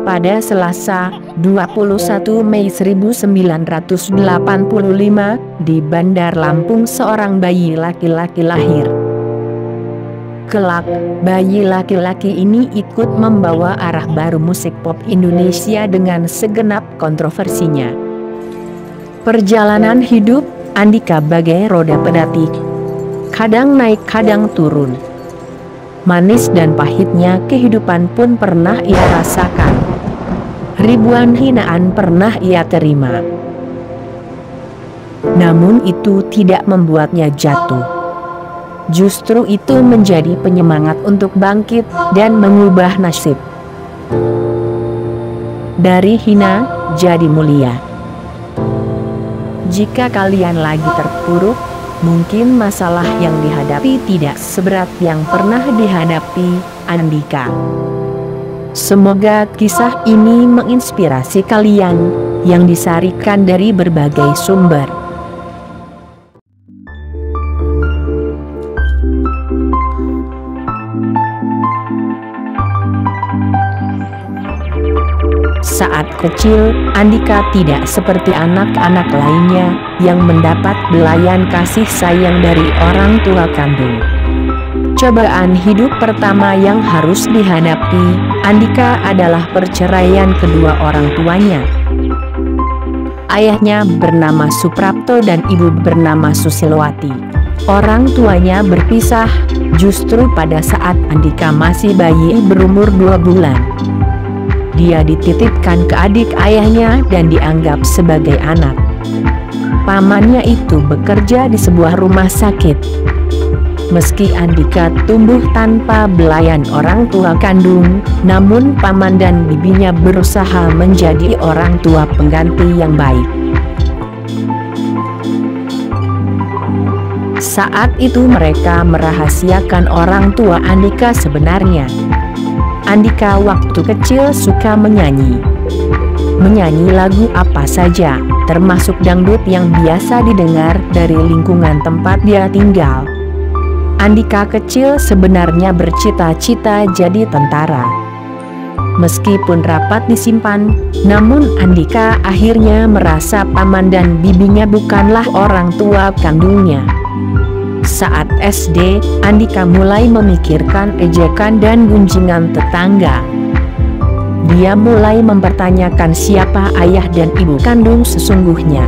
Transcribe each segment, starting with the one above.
Pada Selasa, 21 Mei 1985, di Bandar Lampung seorang bayi laki-laki lahir. Kelak, bayi laki-laki ini ikut membawa arah baru musik pop Indonesia dengan segenap kontroversinya. Perjalanan hidup Andika bagai roda pedati, kadang naik kadang turun. Manis dan pahitnya kehidupan pun pernah ia rasakan. Ribuan hinaan pernah ia terima. Namun itu tidak membuatnya jatuh. Justru itu menjadi penyemangat untuk bangkit dan mengubah nasib. Dari hina jadi mulia. Jika kalian lagi terpuruk, mungkin masalah yang dihadapi tidak seberat yang pernah dihadapi Andika. Semoga kisah ini menginspirasi kalian yang disarikan dari berbagai sumber. Saat kecil, Andika tidak seperti anak-anak lainnya yang mendapat belayan kasih sayang dari orang tua kandung. Cobaan hidup pertama yang harus dihadapi Andika adalah perceraian kedua orang tuanya. Ayahnya bernama Suprapto dan ibu bernama Susilowati. Orang tuanya berpisah justru pada saat Andika masih bayi berumur 2 bulan. Dia dititipkan ke adik ayahnya dan dianggap sebagai anak. Pamannya itu bekerja di sebuah rumah sakit. Meski Andika tumbuh tanpa belayan orang tua kandung, namun paman dan bibinya berusaha menjadi orang tua pengganti yang baik. Saat itu mereka merahasiakan orang tua Andika sebenarnya. Andika waktu kecil suka menyanyi. Menyanyi lagu apa saja, termasuk dangdut yang biasa didengar dari lingkungan tempat dia tinggal. Andika kecil sebenarnya bercita-cita jadi tentara. Meskipun rapat disimpan, namun Andika akhirnya merasa paman dan bibinya bukanlah orang tua kandungnya. Saat SD, Andika mulai memikirkan ejekan dan gunjingan tetangga. Dia mulai mempertanyakan siapa ayah dan ibu kandung sesungguhnya.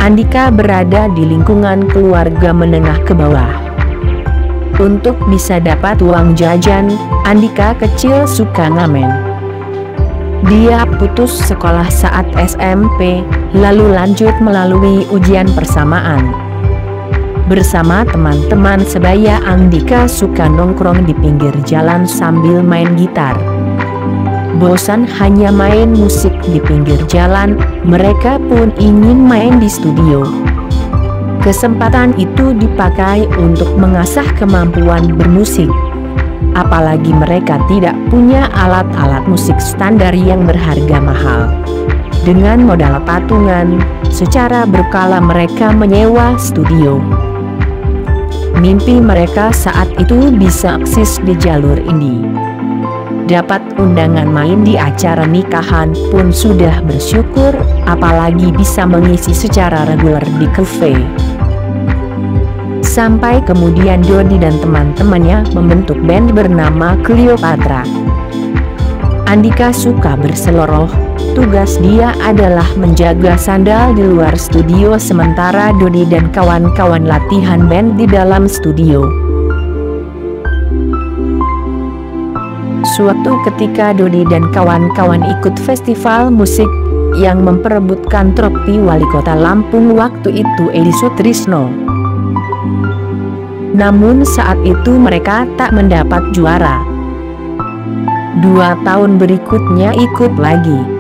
Andika berada di lingkungan keluarga menengah ke bawah. Untuk bisa dapat uang jajan, Andika kecil suka ngamen. Dia putus sekolah saat SMP, lalu lanjut melalui ujian persamaan. Bersama teman-teman sebaya, Andika suka nongkrong di pinggir jalan sambil main gitar. Bosan hanya main musik di pinggir jalan, mereka pun ingin main di studio. Kesempatan itu dipakai untuk mengasah kemampuan bermusik. Apalagi mereka tidak punya alat-alat musik standar yang berharga mahal. Dengan modal patungan, secara berkala mereka menyewa studio. Mimpi mereka saat itu bisa eksis di jalur indie. Dapat undangan main di acara nikahan pun sudah bersyukur, apalagi bisa mengisi secara reguler di cafe. Sampai kemudian Dodi dan teman-temannya membentuk band bernama Cleopatra. Andika suka berseloroh. Tugas dia adalah menjaga sandal di luar studio sementara Dodi dan kawan-kawan latihan band di dalam studio. Suatu ketika Dodi dan kawan-kawan ikut festival musik yang memperebutkan trofi wali kota Lampung waktu itu Edi Sutrisno. Namun saat itu mereka tak mendapat juara. 2 tahun berikutnya ikut lagi.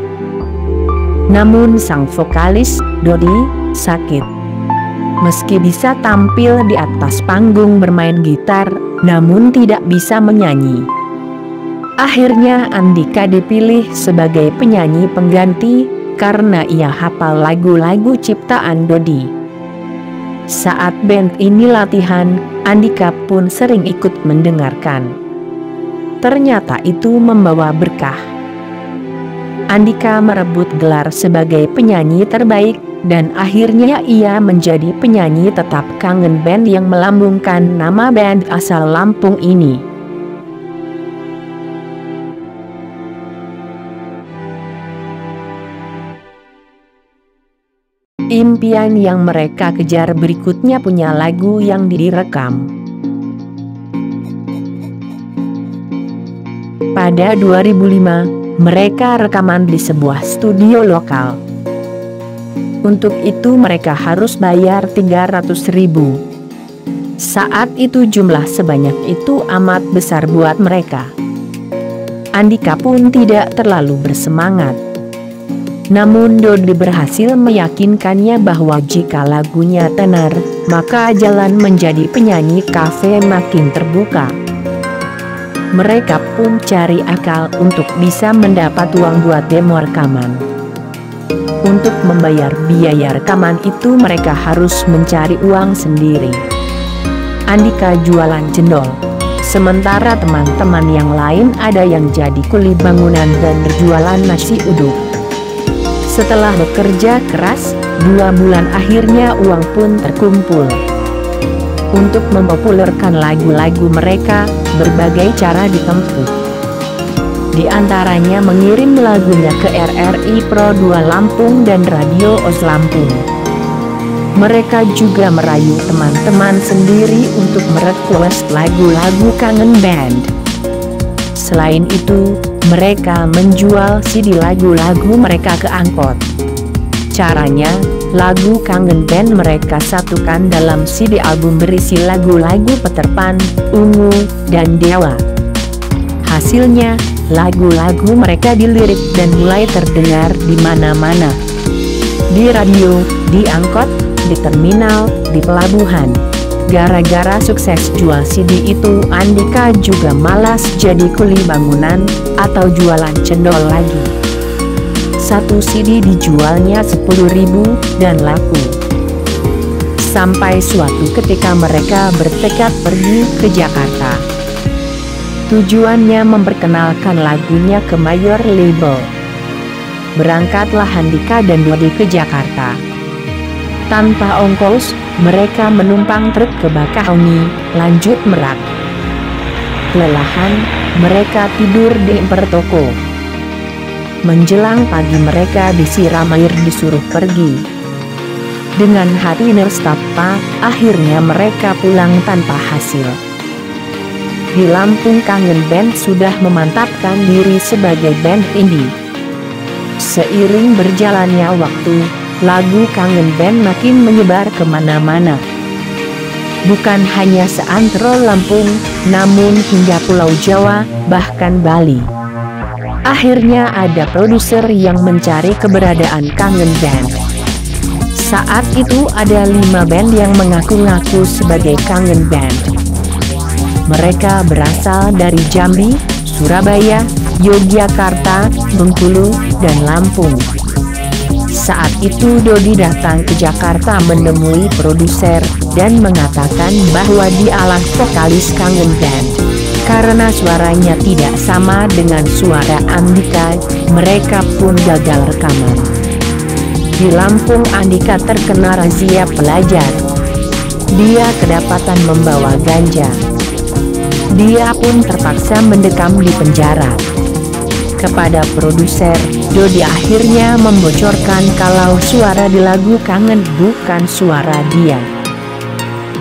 Namun sang vokalis, Dodi, sakit. Meski bisa tampil di atas panggung bermain gitar, namun tidak bisa menyanyi. Akhirnya Andika dipilih sebagai penyanyi pengganti karena ia hafal lagu-lagu ciptaan Dodi. Saat band ini latihan, Andika pun sering ikut mendengarkan. ternyata itu membawa berkah. Andika merebut gelar sebagai penyanyi terbaik, dan akhirnya ia menjadi penyanyi tetap Kangen Band yang melambungkan nama band asal Lampung ini. Impian yang mereka kejar berikutnya punya lagu yang direkam. Pada 2005, mereka rekaman di sebuah studio lokal. Untuk itu mereka harus bayar 300.000. Saat itu jumlah sebanyak itu amat besar buat mereka. Andika pun tidak terlalu bersemangat. Namun Dodi berhasil meyakinkannya bahwa jika lagunya tenar, maka jalan menjadi penyanyi kafe makin terbuka. Mereka pun cari akal untuk bisa mendapat uang buat demo rekaman. Untuk membayar biaya rekaman itu mereka harus mencari uang sendiri. Andika jualan cendol, sementara teman-teman yang lain ada yang jadi kuli bangunan dan berjualan nasi uduk. Setelah bekerja keras, 2 bulan akhirnya uang pun terkumpul. Untuk mempopulerkan lagu-lagu mereka, berbagai cara ditempuh. Di antaranya mengirim lagunya ke RRI Pro 2 Lampung dan Radio OS Lampung. Mereka juga merayu teman-teman sendiri untuk merequest lagu-lagu Kangen Band. Selain itu, mereka menjual CD lagu-lagu mereka ke angkot. Caranya, lagu Kangen Band mereka satukan dalam CD album berisi lagu-lagu Peter Pan, Ungu, dan Dewa. Hasilnya, lagu-lagu mereka dilirik dan mulai terdengar di mana-mana. Di radio, di angkot, di terminal, di pelabuhan. Gara-gara sukses jual CD itu, Andika juga malas jadi kuli bangunan atau jualan cendol lagi. Satu CD dijualnya 10.000 dan laku. Sampai suatu ketika mereka bertekad pergi ke Jakarta. Tujuannya memperkenalkan lagunya ke mayor label. Berangkatlah Andika dan Dodi ke Jakarta. Tanpa ongkos, mereka menumpang truk ke Bakahuni, lanjut Merak. Kelelahan, mereka tidur di emper toko. Menjelang pagi mereka disiram air disuruh pergi. Dengan hati nestapa, akhirnya mereka pulang tanpa hasil. Di Lampung Kangen Band sudah memantapkan diri sebagai band indie. Seiring berjalannya waktu, lagu Kangen Band makin menyebar kemana-mana. Bukan hanya seantero Lampung, namun hingga Pulau Jawa, bahkan Bali. Akhirnya ada produser yang mencari keberadaan Kangen Band. Saat itu ada 5 band yang mengaku-ngaku sebagai Kangen Band. Mereka berasal dari Jambi, Surabaya, Yogyakarta, Bengkulu, dan Lampung. Saat itu Dodi datang ke Jakarta menemui produser dan mengatakan bahwa dialah vokalis Kangen Band. Karena suaranya tidak sama dengan suara Andika, mereka pun gagal rekaman. Di Lampung Andika terkena razia pelajar. Dia kedapatan membawa ganja. Dia pun terpaksa mendekam di penjara. Kepada produser, Dodi akhirnya membocorkan kalau suara di lagu Kangen bukan suara dia,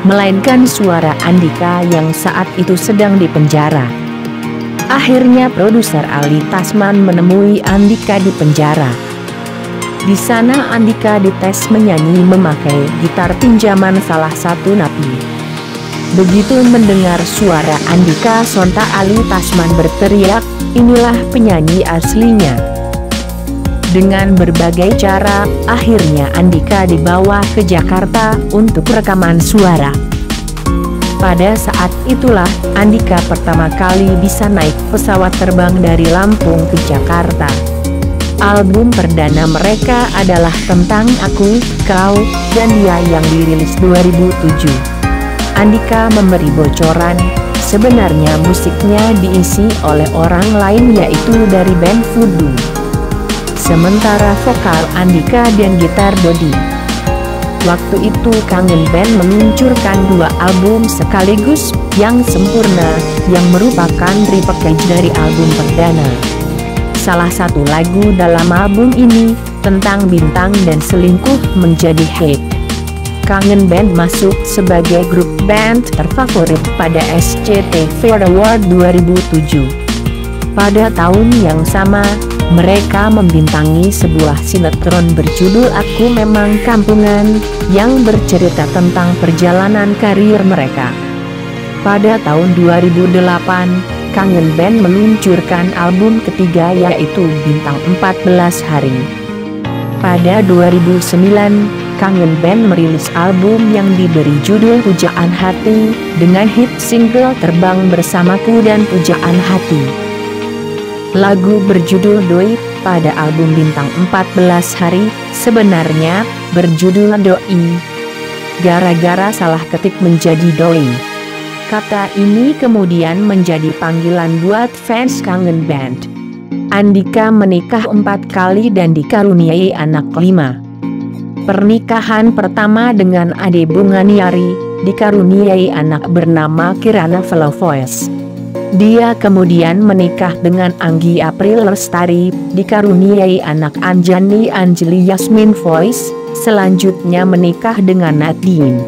melainkan suara Andika yang saat itu sedang di penjara. Akhirnya produser Ali Tasman menemui Andika di penjara. Di sana Andika dites menyanyi memakai gitar pinjaman salah satu napi. Begitu mendengar suara Andika, sontak Ali Tasman berteriak, "Inilah penyanyi aslinya." Dengan berbagai cara, akhirnya Andika dibawa ke Jakarta untuk rekaman suara. Pada saat itulah, Andika pertama kali bisa naik pesawat terbang dari Lampung ke Jakarta. Album perdana mereka adalah Tentang Aku, Kau, dan Dia yang dirilis 2007. Andika memberi bocoran, Sebenarnya musiknya diisi oleh orang lain, yaitu dari band Voodoo. Sementara vokal Andika dan gitar Dodi. Waktu itu Kangen Band meluncurkan 2 album sekaligus yang sempurna, yang merupakan repackage dari album perdana. Salah satu lagu dalam album ini, tentang bintang dan selingkuh, menjadi hit. Kangen Band masuk sebagai grup band terfavorit pada SCTV Award 2007. Pada tahun yang sama, mereka membintangi sebuah sinetron berjudul Aku Memang Kampungan, yang bercerita tentang perjalanan karir mereka. Pada tahun 2008, Kangen Band meluncurkan album ketiga, yaitu Bintang 14 Hari. Pada 2009, Kangen Band merilis album yang diberi judul Pujaan Hati, dengan hit single Terbang Bersamaku dan Pujaan Hati. Lagu berjudul Doi pada album Bintang 14 Hari sebenarnya berjudul Doi. Gara-gara salah ketik menjadi Doi. Kata ini kemudian menjadi panggilan buat fans Kangen Band. Andika menikah 4 kali dan dikaruniai anak 5. Pernikahan pertama dengan Ade Bunganiari, dikaruniai anak bernama Kirana Velovoice. Dia kemudian menikah dengan Anggi April Lestari, dikaruniai anak Anjani Anjeli Yasmin Voice, selanjutnya menikah dengan Nadine.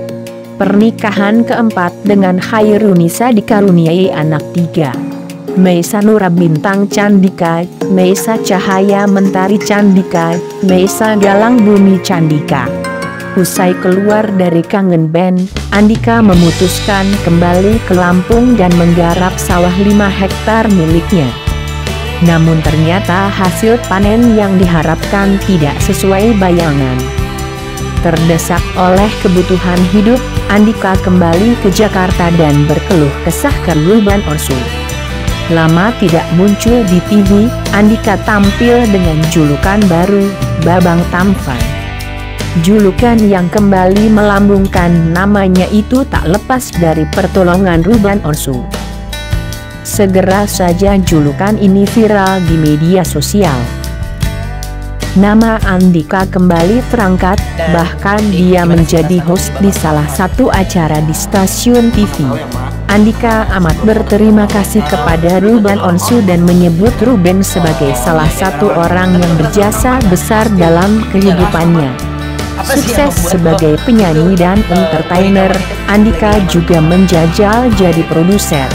Pernikahan keempat dengan Hairunisa, dikaruniai anak 3. Meisa Nura Bintang Candika, Meisa Cahaya Mentari Candika, Meisa Galang Bumi Candika. Usai keluar dari Kangen Band, Andika memutuskan kembali ke Lampung dan menggarap sawah 5 hektar miliknya. Namun ternyata hasil panen yang diharapkan tidak sesuai bayangan. Terdesak oleh kebutuhan hidup, Andika kembali ke Jakarta dan berkeluh kesah ke Ruben Onsu. Lama tidak muncul di TV, Andika tampil dengan julukan baru, Babang Tampan. Julukan yang kembali melambungkan namanya itu tak lepas dari pertolongan Ruben Onsu. Segera saja julukan ini viral di media sosial. Nama Andika kembali terangkat, bahkan dia menjadi host di salah satu acara di stasiun TV. Andika amat berterima kasih kepada Ruben Onsu dan menyebut Ruben sebagai salah satu orang yang berjasa besar dalam kehidupannya. Sukses sebagai penyanyi dan entertainer, Andika juga menjajal jadi produser.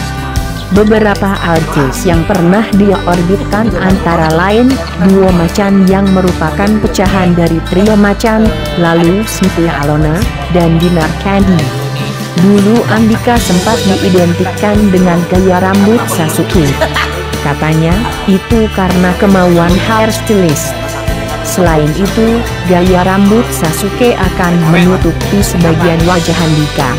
Beberapa artis yang pernah dia orbitkan antara lain Duo Macan yang merupakan pecahan dari Trio Macan, lalu Cynthia Alona, dan Dinar Candy. Dulu Andika sempat diidentikan dengan gaya rambut Sasuke. Katanya, itu karena kemauan hairstylist. Selain itu, gaya rambut Sasuke akan menutupi sebagian wajah Andika.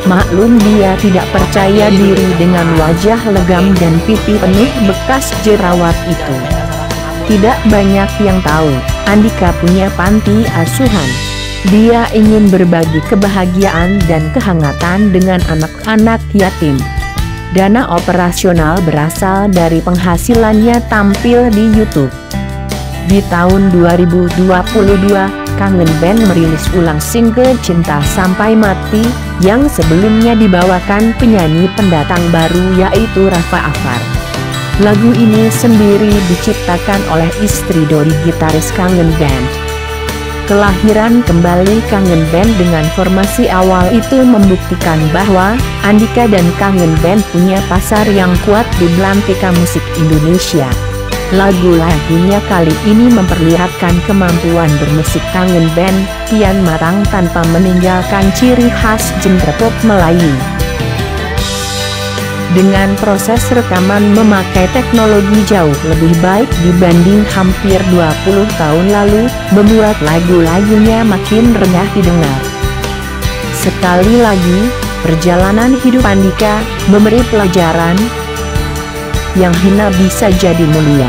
Maklum dia tidak percaya diri dengan wajah legam dan pipi penuh bekas jerawat itu. Tidak banyak yang tahu, Andika punya panti asuhan. Dia ingin berbagi kebahagiaan dan kehangatan dengan anak-anak yatim. Dana operasional berasal dari penghasilannya tampil di YouTube. Di tahun 2022, Kangen Band merilis ulang single Cinta Sampai Mati, yang sebelumnya dibawakan penyanyi pendatang baru yaitu Rafa Afar. Lagu ini sendiri diciptakan oleh istri Dodi, gitaris Kangen Band. Kelahiran kembali Kangen Band dengan formasi awal itu membuktikan bahwa Andika dan Kangen Band punya pasar yang kuat di belantika musik Indonesia. Lagu-lagunya kali ini memperlihatkan kemampuan bermusik Kangen Band kian matang tanpa meninggalkan ciri khas genre pop Melayu. Dengan proses rekaman memakai teknologi jauh lebih baik dibanding hampir 20 tahun lalu, membuat lagu-lagunya makin renyah didengar. Sekali lagi, perjalanan hidup Andika memberi pelajaran yang hina bisa jadi mulia.